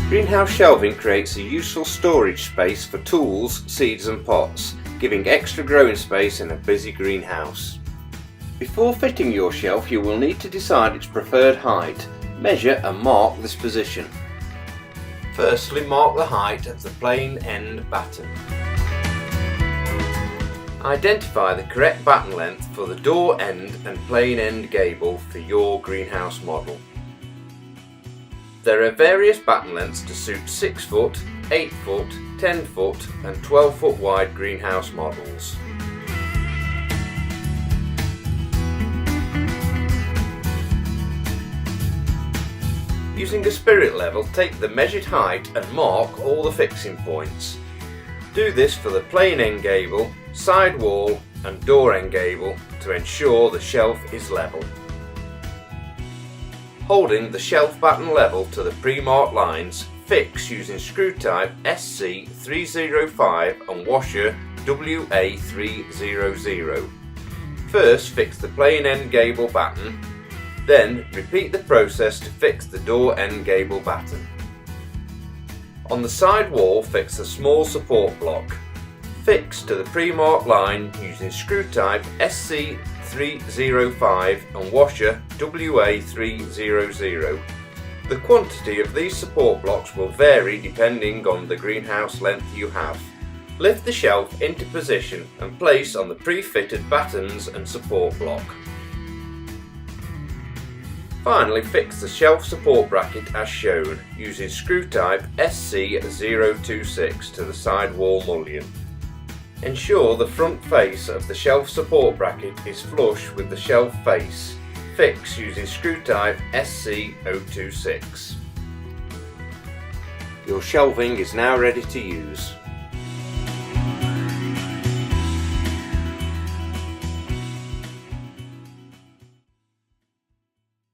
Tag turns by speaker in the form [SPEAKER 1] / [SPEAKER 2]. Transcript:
[SPEAKER 1] Greenhouse shelving creates a useful storage space for tools, seeds and pots, giving extra growing space in a busy greenhouse. Before fitting your shelf, you will need to decide its preferred height. Measure and mark this position. Firstly, mark the height of the plain end batten. Identify the correct batten length for the door end and plain end gable for your greenhouse model. There are various batten lengths to suit 6 foot, 8 foot, 10 foot and 12 foot wide greenhouse models. Using a spirit level, take the measured height and mark all the fixing points. Do this for the plain end gable, side wall and door end gable to ensure the shelf is level. Holding the shelf batten level to the pre-marked lines, fix using screw type SC305 and washer WA300. First fix the plain end gable batten, then repeat the process to fix the door end gable batten. On the side wall, fix a small support block. Fix to the pre-marked line using screw type SC305 and washer WA300. The quantity of these support blocks will vary depending on the greenhouse length you have. Lift the shelf into position and place on the pre-fitted battens and support block. Finally, fix the shelf support bracket as shown using screw type SC026 to the side wall mullion. Ensure the front face of the shelf support bracket is flush with the shelf face. Fix using screw type SC026. Your shelving is now ready to use.